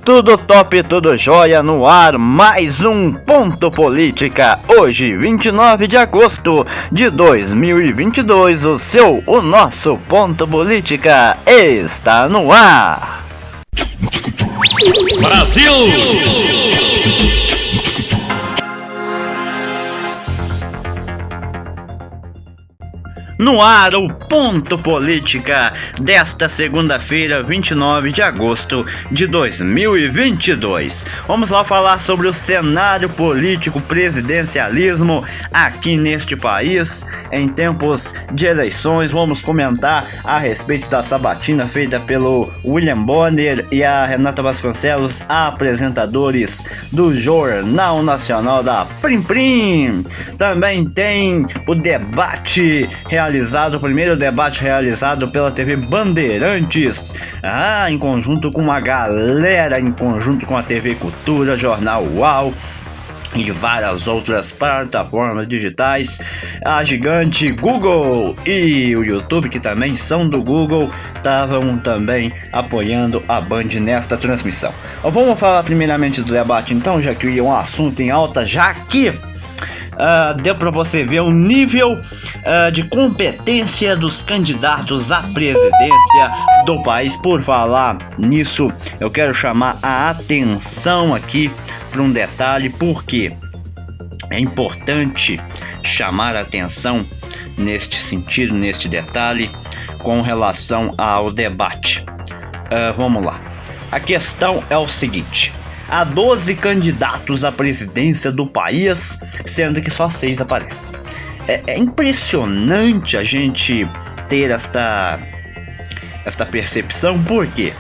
Tudo top, tudo jóia no ar, mais um Ponto Política. Hoje, 29 de agosto de 2022, o nosso Ponto Política está no ar. Brasil! No ar, o Ponto Política desta segunda-feira, 29 de agosto de 2022. Vamos lá falar sobre o cenário político, presidencialismo aqui neste país, em tempos de eleições. Vamos comentar a respeito da sabatina feita pelo William Bonner e a Renata Vasconcelos, apresentadores do Jornal Nacional da Prim Prim. Também tem o debate o primeiro debate realizado pela TV Bandeirantes, em conjunto com uma galera, em conjunto com a TV Cultura, Jornal UAU e várias outras plataformas digitais. A gigante Google e o YouTube, que também são do Google, estavam também apoiando a Band nesta transmissão. Vamos falar primeiramente do debate então, já que é um assunto em alta, já que deu para você ver o nível de competência dos candidatos à presidência do país. Por falar nisso, eu quero chamar a atenção aqui para um detalhe, porque é importante chamar a atenção neste sentido, neste detalhe, com relação ao debate. Vamos lá. A questão é o seguinte: há 12 candidatos à presidência do país, sendo que só 6 aparecem. É impressionante a gente ter esta percepção. Por quê?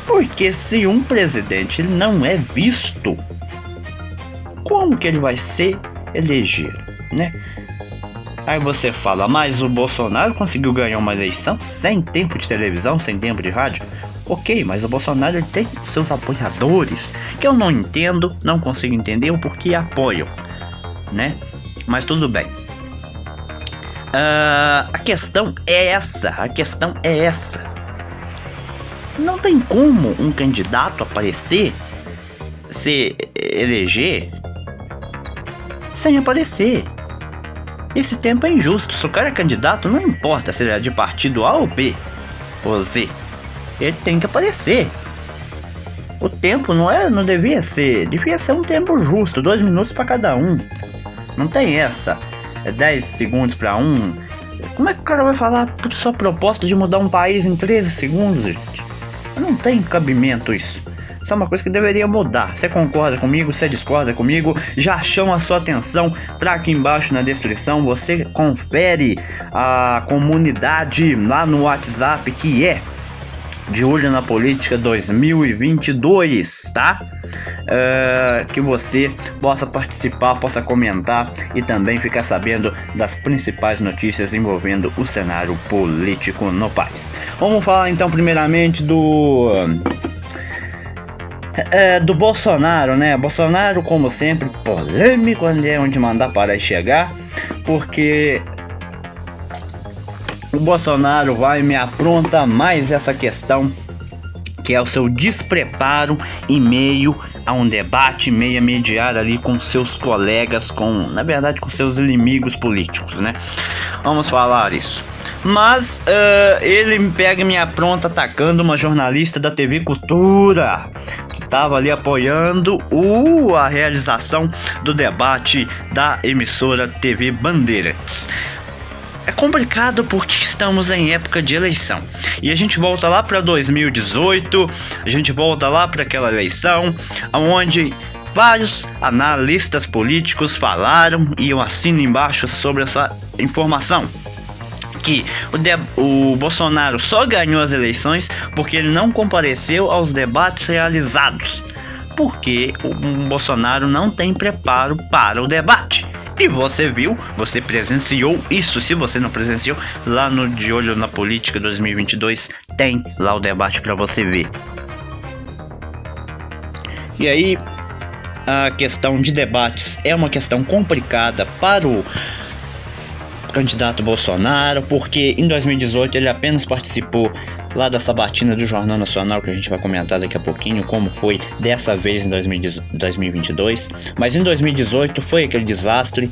Porque se um presidente ele não é visto, como que ele vai se eleger, né? Aí você fala, mas o Bolsonaro conseguiu ganhar uma eleição sem tempo de televisão, sem tempo de rádio. Ok, mas o Bolsonaro tem seus apoiadores, que eu não entendo, não consigo entender o porquê apoiam, né? Mas tudo bem. A questão é essa. Não tem como um candidato aparecer, se eleger, sem aparecer. Esse tempo é injusto. Se o cara é candidato, não importa se ele é de partido A ou B ou Z, ele tem que aparecer. O tempo não devia ser um tempo justo, 2 minutos para cada um. Não tem essa, 10 segundos para um. Como é que o cara vai falar sua proposta de mudar um país em 13 segundos, gente? Não tem cabimento isso. Isso é uma coisa que deveria mudar. Você concorda comigo? Você discorda comigo? Já chama a sua atenção para aqui embaixo na descrição. Você confere a comunidade lá no WhatsApp, que é De Olho na Política 2022, tá? Que você possa participar, possa comentar e também ficar sabendo das principais notícias envolvendo o cenário político no país. Vamos falar então primeiramente do Bolsonaro, né? Bolsonaro, como sempre, polêmico, onde mandar parar e chegar, porque o Bolsonaro vai me apronta mais essa questão, que é o seu despreparo em meio a um debate, meio a mediar ali com seus colegas, na verdade com seus inimigos políticos, né? Vamos falar isso. Mas ele me pega e me apronta atacando uma jornalista da TV Cultura, que estava ali apoiando a realização do debate da emissora TV Bandeirantes. É complicado porque estamos em época de eleição. E a gente volta lá para 2018, a gente volta lá para aquela eleição onde vários analistas políticos falaram, e eu assino embaixo sobre essa informação, que o Bolsonaro só ganhou as eleições porque ele não compareceu aos debates realizados, porque o Bolsonaro não tem preparo para o debate. E você viu, você presenciou isso. Se você não presenciou, lá no De Olho na Política 2022 tem lá o debate para você ver. E aí, a questão de debates é uma questão complicada para candidato Bolsonaro, porque em 2018 ele apenas participou lá da sabatina do Jornal Nacional, que a gente vai comentar daqui a pouquinho como foi dessa vez em 2022, mas em 2018 foi aquele desastre.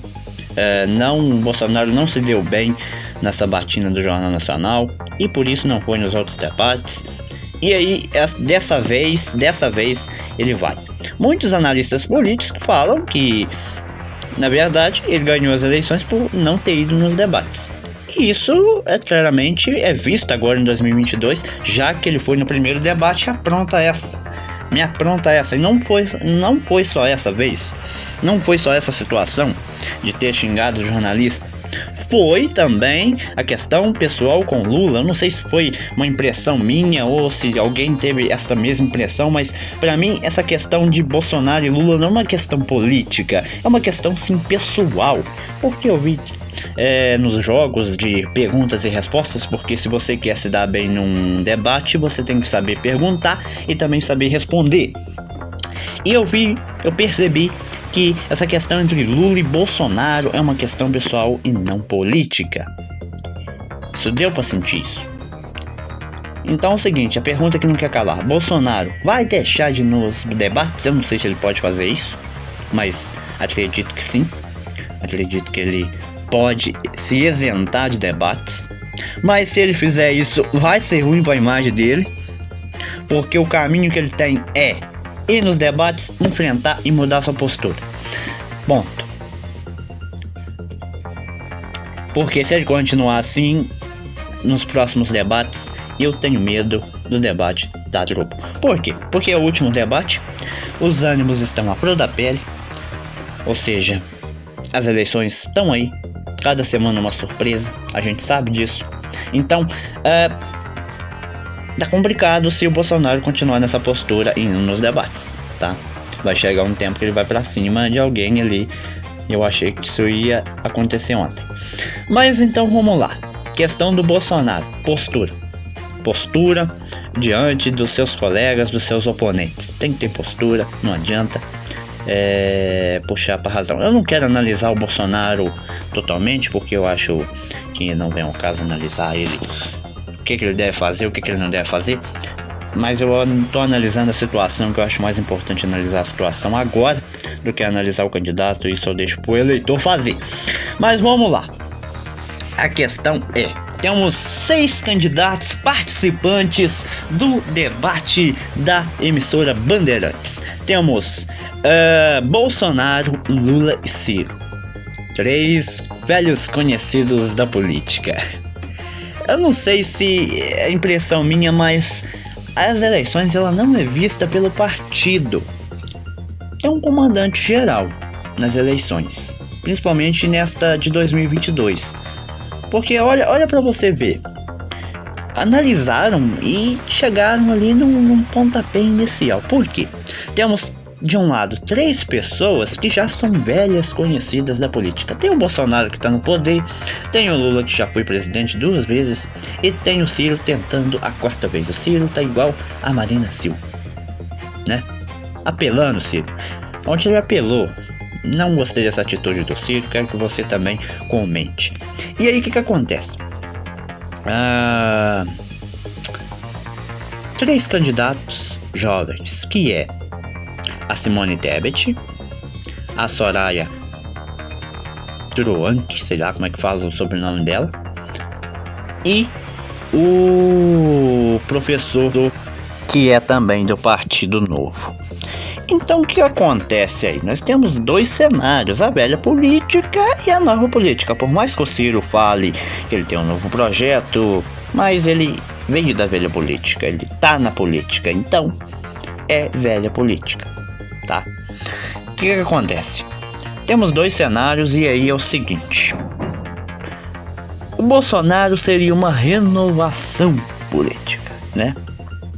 O Bolsonaro não se deu bem na sabatina do Jornal Nacional e por isso não foi nos outros debates. E aí, dessa vez ele vai. Muitos analistas políticos falam que, na verdade, ele ganhou as eleições por não ter ido nos debates. E isso claramente é visto agora em 2022, já que ele foi no primeiro debate. Me apronta essa. E não foi só essa vez. Não foi só essa situação de ter xingado o jornalista. Foi também a questão pessoal com Lula. Eu não sei se foi uma impressão minha ou se alguém teve essa mesma impressão, mas para mim essa questão de Bolsonaro e Lula não é uma questão política, é uma questão sim pessoal. Porque eu vi nos jogos de perguntas e respostas, porque se você quer se dar bem num debate, você tem que saber perguntar e também saber responder. E eu percebi que essa questão entre Lula e Bolsonaro é uma questão pessoal e não política. Isso deu pra sentir isso. Então é o seguinte, a pergunta que não quer calar: Bolsonaro vai deixar de ir nos debates? Eu não sei se ele pode fazer isso, mas acredito que sim. Acredito que ele pode se isentar de debates. Mas se ele fizer isso, vai ser ruim para a imagem dele, porque o caminho que ele tem é ir nos debates, enfrentar e mudar sua postura. Ponto. Porque se ele continuar assim nos próximos debates, eu tenho medo do debate da tropa. Por quê? Porque é o último debate, os ânimos estão à flor da pele, ou seja, as eleições estão aí, cada semana uma surpresa, a gente sabe disso. Então, tá complicado se o Bolsonaro continuar nessa postura indo nos debates, tá? Vai chegar um tempo que ele vai pra cima de alguém ali. Eu achei que isso ia acontecer ontem. Mas então vamos lá. Questão do Bolsonaro. Postura diante dos seus colegas, dos seus oponentes. Tem que ter postura, não adianta puxar pra razão. Eu não quero analisar o Bolsonaro totalmente, porque eu acho que não vem ao caso analisar ele, o que ele deve fazer, o que ele não deve fazer. Mas eu tô analisando a situação, que eu acho mais importante analisar a situação agora do que analisar o candidato. Isso eu deixo pro eleitor fazer. Mas vamos lá. A questão é: temos 6 candidatos participantes do debate da emissora Bandeirantes. Temos Bolsonaro, Lula e Ciro. 3 velhos conhecidos da política. Eu não sei se é impressão minha, mas as eleições ela não é vista pelo partido. É um comandante geral nas eleições, principalmente nesta de 2022. Porque olha para você ver, analisaram e chegaram ali num pontapé inicial. Por quê? Temos de um lado 3 pessoas que já são velhas conhecidas da política. Tem o Bolsonaro que está no poder, tem o Lula que já foi presidente 2 vezes e tem o Ciro tentando a 4ª vez. O Ciro tá igual a Marina Silva, né? Apelando o Ciro. Ontem ele apelou. Não gostei dessa atitude do Ciro, quero que você também comente. E aí o que acontece? 3 candidatos jovens, que é a Simone Tebet, a Soraya Tronic, sei lá como é que fala o sobrenome dela, e o professor que é também do Partido Novo. Então o que acontece aí? Nós temos 2 cenários, a velha política e a nova política. Por mais que o Ciro fale que ele tem um novo projeto, mas ele veio da velha política, ele tá na política, então é velha política, tá? O que acontece? Temos 2 cenários e aí é o seguinte: o Bolsonaro seria uma renovação política, né?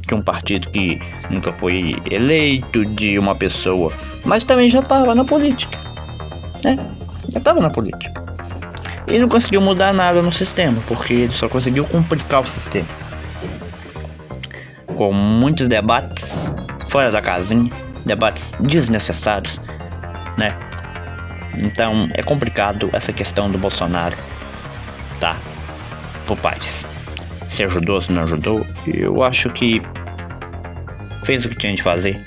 De um partido que nunca foi eleito, de uma pessoa, mas também já estava na política, né? Já estava na política. E não conseguiu mudar nada no sistema, porque ele só conseguiu complicar o sistema. Com muitos debates fora da casinha, debates desnecessários, né? Então é complicado essa questão do Bolsonaro. tá? Pro país. Se ajudou, se não ajudou, eu acho que fez o que tinha de fazer,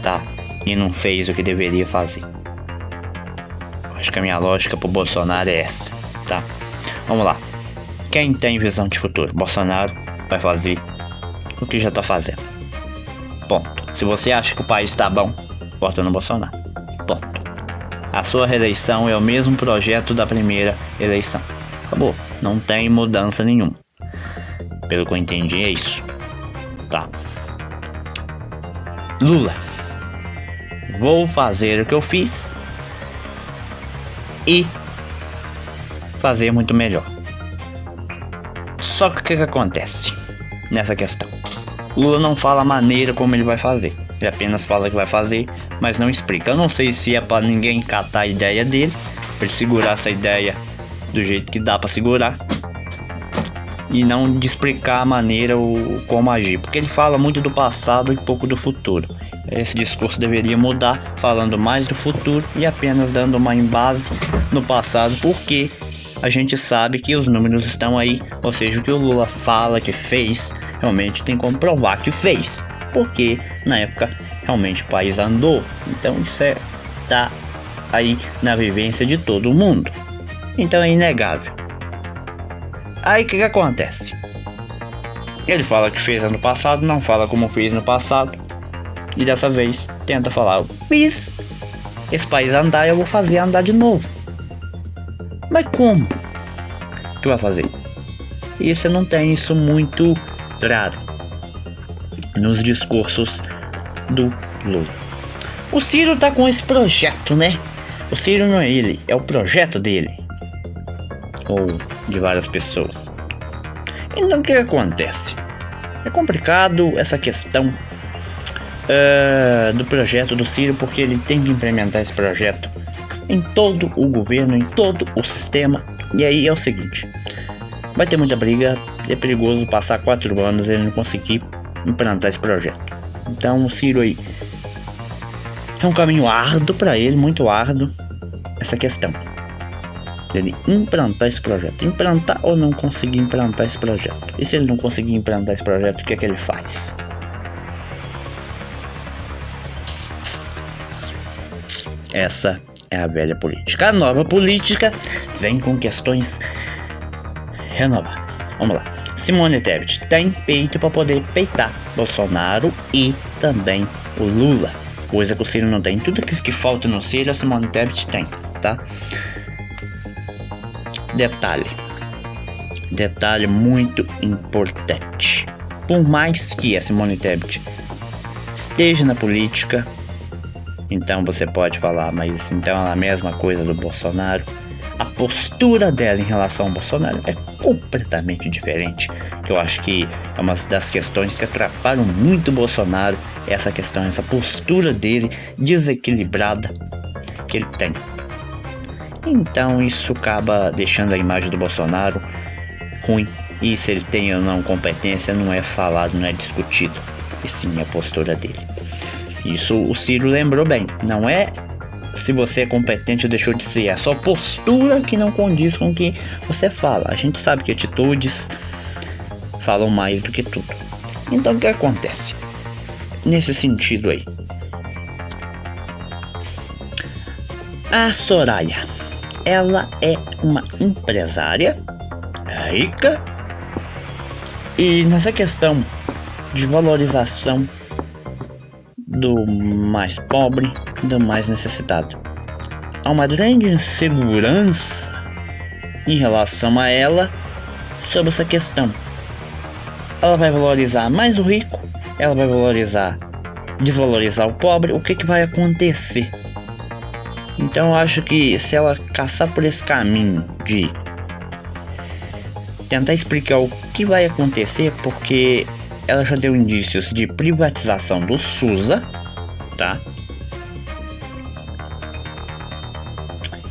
tá? E não fez o que deveria fazer. Acho que a minha lógica pro Bolsonaro é essa, tá? Vamos lá. Quem tem visão de futuro? Bolsonaro vai fazer o que já tá fazendo. Ponto. Se você acha que o país tá bom, vota no Bolsonaro. Ponto. A sua reeleição é o mesmo projeto da primeira eleição. Acabou. Não tem mudança nenhuma. Pelo que eu entendi, é isso. Tá. Lula. Vou fazer o que eu fiz e fazer muito melhor. Só que o que acontece nessa questão? Lula não fala a maneira como ele vai fazer. Ele apenas fala que vai fazer, mas não explica. Eu não sei se é pra ninguém catar a ideia dele, pra ele segurar essa ideia do jeito que dá pra segurar, e não de explicar a maneira ou como agir, porque ele fala muito do passado e pouco do futuro. Esse discurso deveria mudar, falando mais do futuro e apenas dando uma embase no passado, porque a gente sabe que os números estão aí, ou seja, o que o Lula fala que fez, realmente tem como provar que fez, porque na época realmente o país andou. Então isso tá aí na vivência de todo mundo, então é inegável. Aí o que acontece? Ele fala que fez ano passado, não fala como fez no passado, e dessa vez tenta falar: eu fiz esse país andar, eu vou fazer andar de novo. Mas como tu vai fazer? E você não tem isso muito claro nos discursos do Lula. O Ciro tá com esse projeto, né? O Ciro não é ele, é o projeto dele, ou de várias pessoas. Então o que acontece? É complicado essa questão do projeto do Ciro, porque ele tem que implementar esse projeto em todo o governo, em todo o sistema. E aí é o seguinte: vai ter muita briga, é perigoso passar 4 anos e ele não conseguir implantar esse projeto. Então o Ciro aí é um caminho árduo para ele, muito árduo, essa questão dele implantar esse projeto. Implantar ou não conseguir implantar esse projeto. E se ele não conseguir implantar esse projeto, o que é que ele faz? Essa é a velha política. A nova política vem com questões renovadas. Vamos lá. Simone Tebet tem peito para poder peitar Bolsonaro e também o Lula, coisa que o Ciro não tem. Tudo que falta no Ciro, a Simone Tebet tem, tá? Detalhe muito importante. Por mais que a Simone Tebet esteja na política, então você pode falar, mas então é a mesma coisa do Bolsonaro. A postura dela em relação ao Bolsonaro é completamente diferente. Eu acho que é uma das questões que atrapalham muito o Bolsonaro, essa questão, essa postura dele desequilibrada que ele tem. Então isso acaba deixando a imagem do Bolsonaro ruim. E se ele tem ou não competência não é falado, não é discutido, e sim a postura dele. Isso o Ciro lembrou bem. Não é se você é competente ou deixou de ser, é a sua postura que não condiz com o que você fala. A gente sabe que atitudes falam mais do que tudo. Então o que acontece nesse sentido aí? A Soraya, ela é uma empresária rica, e nessa questão de valorização do mais pobre, do mais necessitado, há uma grande insegurança em relação a ela sobre essa questão. Ela vai valorizar mais o rico, ela vai desvalorizar o pobre. O que vai acontecer? Então eu acho que se ela caçar por esse caminho de tentar explicar o que vai acontecer, porque ela já deu indícios de privatização do SUSA, tá?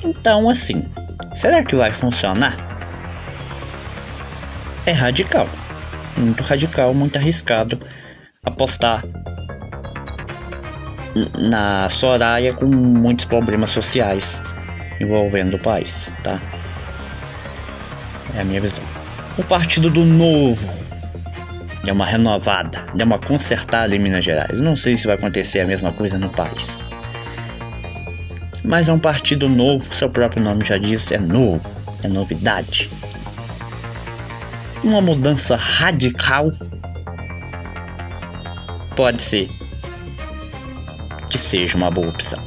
Então assim, será que vai funcionar? É radical, muito radical, muito arriscado apostar na Soraya com muitos problemas sociais envolvendo o país, tá? É a minha visão. O Partido do Novo deu uma renovada, deu uma consertada em Minas Gerais. Não sei se vai acontecer a mesma coisa no país. Mas é um partido novo, seu próprio nome já diz, é novo, é novidade. Uma mudança radical pode ser que seja uma boa opção.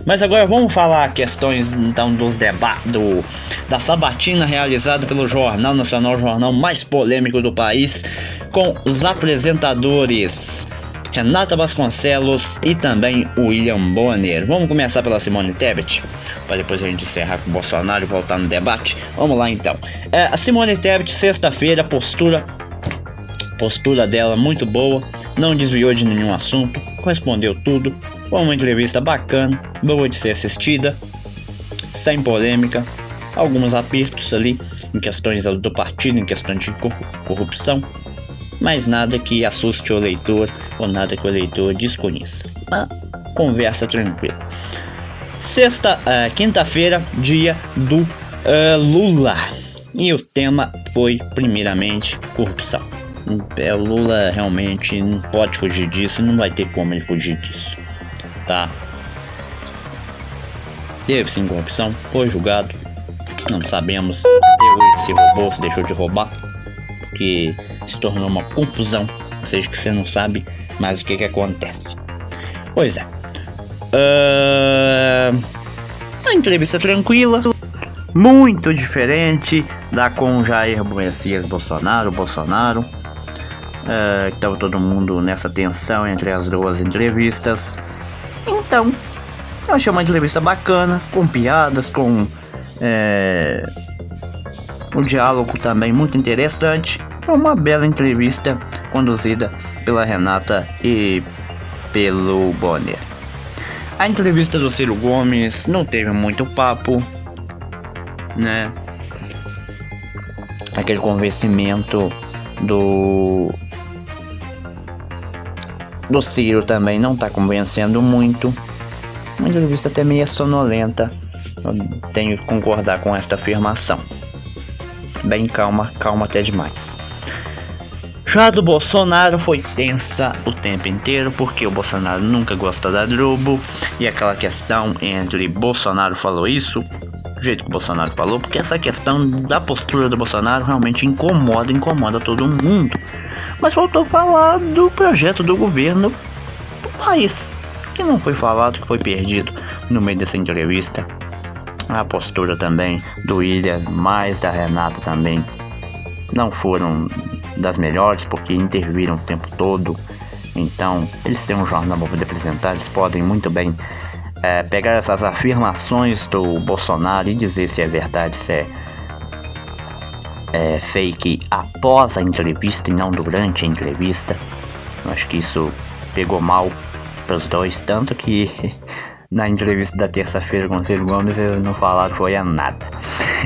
Mas agora vamos falar questões então dos debates da sabatina realizada pelo Jornal Nacional, o jornal mais polêmico do país, com os apresentadores Renata Vasconcelos e também William Bonner. Vamos começar pela Simone Tebet, para depois a gente encerrar com o Bolsonaro e voltar no debate. Vamos lá então. A Simone Tebet, sexta-feira, postura dela muito boa, não desviou de nenhum assunto, respondeu tudo. Foi uma entrevista bacana, boa de ser assistida, sem polêmica, alguns apertos ali em questões do partido, em questões de corrupção, mas nada que assuste o leitor ou nada que o leitor desconheça. Uma conversa tranquila. Quinta-feira, dia do Lula, e o tema foi primeiramente corrupção. O Lula realmente não pode fugir disso, não vai ter como ele fugir disso, tá? Teve sim corrupção, foi julgado, não sabemos até hoje se roubou, se deixou de roubar, porque se tornou uma confusão, ou seja, que você não sabe mais o que acontece. Pois é, uma entrevista tranquila, muito diferente da com Jair Messias Bolsonaro, que estava todo mundo nessa tensão entre as duas entrevistas. Então, eu achei uma entrevista bacana, com piadas, com um diálogo também muito interessante. É uma bela entrevista conduzida pela Renata e pelo Bonner. A entrevista do Ciro Gomes não teve muito papo, né? Aquele convencimento do Ciro também não tá convencendo muito. Uma entrevista até meio sonolenta. Eu tenho que concordar com esta afirmação. Bem calma até demais. Já do Bolsonaro foi tensa o tempo inteiro, porque o Bolsonaro nunca gosta da Globo, e aquela questão entre Bolsonaro falou isso, do jeito que o Bolsonaro falou, porque essa questão da postura do Bolsonaro realmente incomoda todo mundo. Mas faltou falar do projeto do governo do país, que não foi falado, que foi perdido no meio dessa entrevista. A postura também do William, mais da Renata também, não foram das melhores, porque interviram o tempo todo. Então, eles têm um jornal para poder apresentar, eles podem muito bem pegar essas afirmações do Bolsonaro e dizer se é verdade, se é fake após a entrevista e não durante a entrevista. Eu acho que isso pegou mal para os dois, tanto que na entrevista da terça-feira com o Ciro Gomes eles não falaram foi a nada.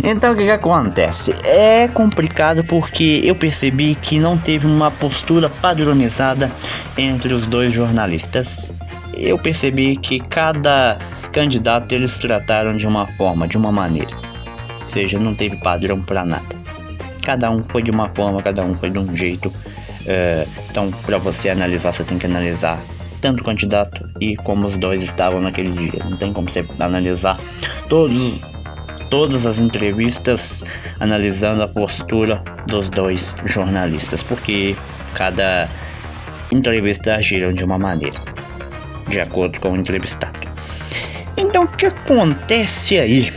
Então o que acontece? É complicado porque eu percebi que não teve uma postura padronizada entre os dois jornalistas. Eu percebi que cada candidato eles trataram de uma forma, de uma maneira, ou seja, não teve padrão para nada. Cada um foi de uma forma, cada um foi de um jeito. Então, para você analisar, você tem que analisar tanto o candidato e como os dois estavam naquele dia. Não tem como você analisar todas as entrevistas analisando a postura dos dois jornalistas, porque cada entrevista agiram de uma maneira, de acordo com o entrevistado. Então, o que acontece aí?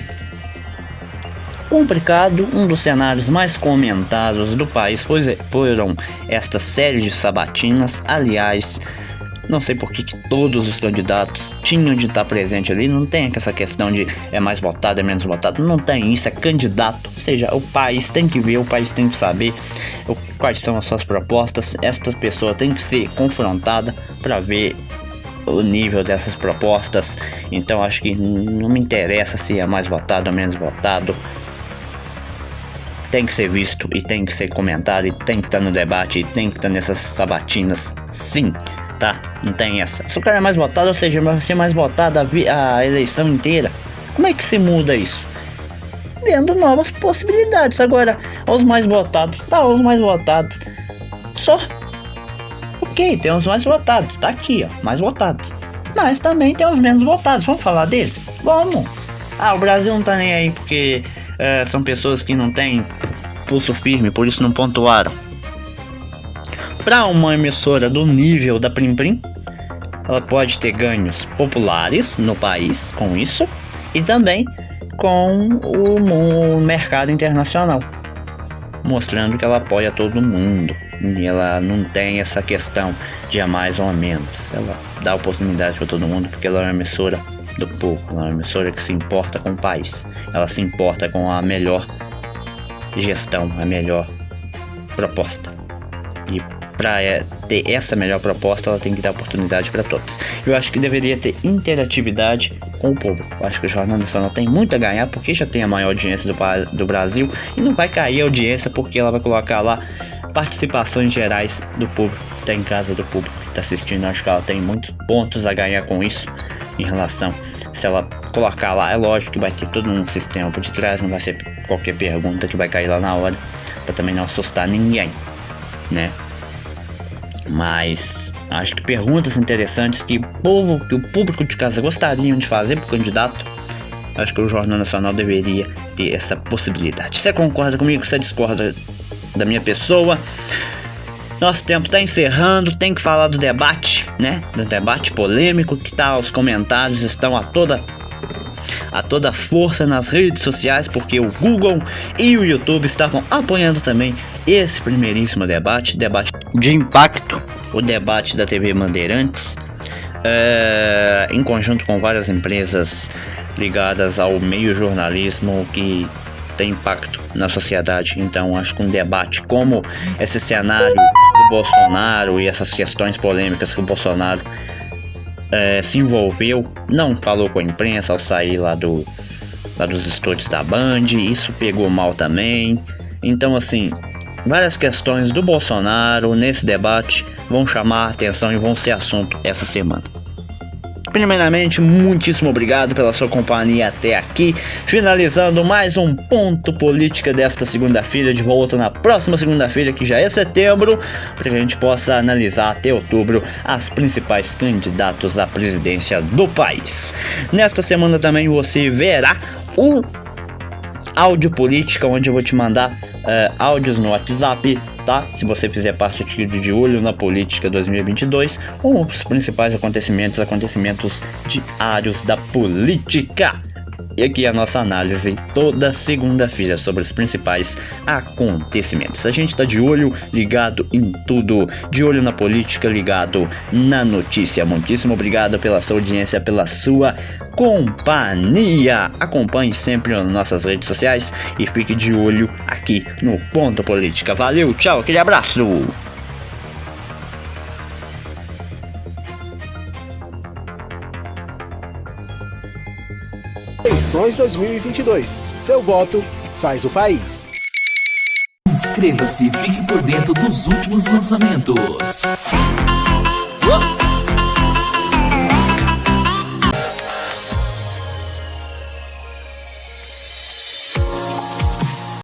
Complicado, um dos cenários mais comentados do país foram estas séries de sabatinas. Aliás, não sei por que todos os candidatos tinham de estar presente ali. Não tem essa questão de é mais votado, é menos votado. Não tem isso, é candidato. Ou seja, o país tem que ver, o país tem que saber quais são as suas propostas. Esta pessoa tem que ser confrontada para ver o nível dessas propostas. Então acho que não me interessa se é mais votado ou menos votado. Tem que ser visto e tem que ser comentado e tem que estar no debate e tem que estar nessas sabatinas, sim, tá? Não tem essa. Se o cara é mais votado, ou seja, vai ser mais votado a eleição inteira. Como é que se muda isso? vendo novas possibilidades. Agora, os mais votados, os mais votados. Só. Ok, tem os mais votados, tá aqui, ó, mais votados. Mas também tem os menos votados, vamos falar deles? Vamos. O Brasil não tá nem aí porque são pessoas que não têm pulso firme, por isso não pontuaram. Para uma emissora do nível da Plim Plim, ela pode ter ganhos populares no país com isso e também com o mercado internacional, mostrando que ela apoia todo mundo e ela não tem essa questão de a mais ou a menos. Ela dá oportunidade para todo mundo porque ela é uma emissora do povo, ela é uma emissora que se importa com o país, ela se importa com a melhor gestão, a melhor proposta. E para ter essa melhor proposta, ela tem que dar oportunidade para todos. Eu acho que deveria ter interatividade com o público. Eu acho que o Jornal Nacional tem muito a ganhar porque já tem a maior audiência do Brasil e não vai cair a audiência porque ela vai colocar lá participações gerais do público que está em casa, do público que está assistindo. Eu acho que ela tem muitos pontos a ganhar com isso em relação. Se ela colocar lá, é lógico que vai ter todo um sistema por detrás, não vai ser qualquer pergunta que vai cair lá na hora, para também não assustar ninguém, né? Mas acho que perguntas interessantes que o público de casa gostariam de fazer para o candidato, acho que o Jornal Nacional deveria ter essa possibilidade. Você concorda comigo? Você discorda da minha pessoa? Nosso tempo está encerrando, tem que falar do debate, né? Do debate polêmico que tá, os comentários estão a toda força nas redes sociais, porque o Google e o YouTube estavam apoiando também esse primeiríssimo debate de impacto, o debate da TV Bandeirantes, em conjunto com várias empresas ligadas ao meio jornalismo que tem impacto na sociedade. Então acho que um debate como esse cenário do Bolsonaro e essas questões polêmicas que o Bolsonaro se envolveu, não falou com a imprensa ao sair lá dos estúdios da Band, isso pegou mal também. Então assim, várias questões do Bolsonaro nesse debate vão chamar a atenção e vão ser assunto essa semana. Primeiramente, muitíssimo obrigado pela sua companhia até aqui, finalizando mais um Ponto Política desta segunda-feira, de volta na próxima segunda-feira, que já é setembro, para que a gente possa analisar até outubro as principais candidatos à presidência do país. Nesta semana também você verá o Áudio Política, onde eu vou te mandar áudios no WhatsApp, tá? Se você fizer parte aqui de Olho na Política 2022, com os principais acontecimentos diários da política. E aqui a nossa análise toda segunda-feira sobre os principais acontecimentos. A gente tá de olho, ligado em tudo, de olho na política, ligado na notícia. Muitíssimo obrigado pela sua audiência, pela sua companhia. Acompanhe sempre nas nossas redes sociais e fique de olho aqui no Ponto Política. Valeu, tchau, aquele abraço! Eleições 2022. Seu voto faz o país. Inscreva-se e fique por dentro dos últimos lançamentos.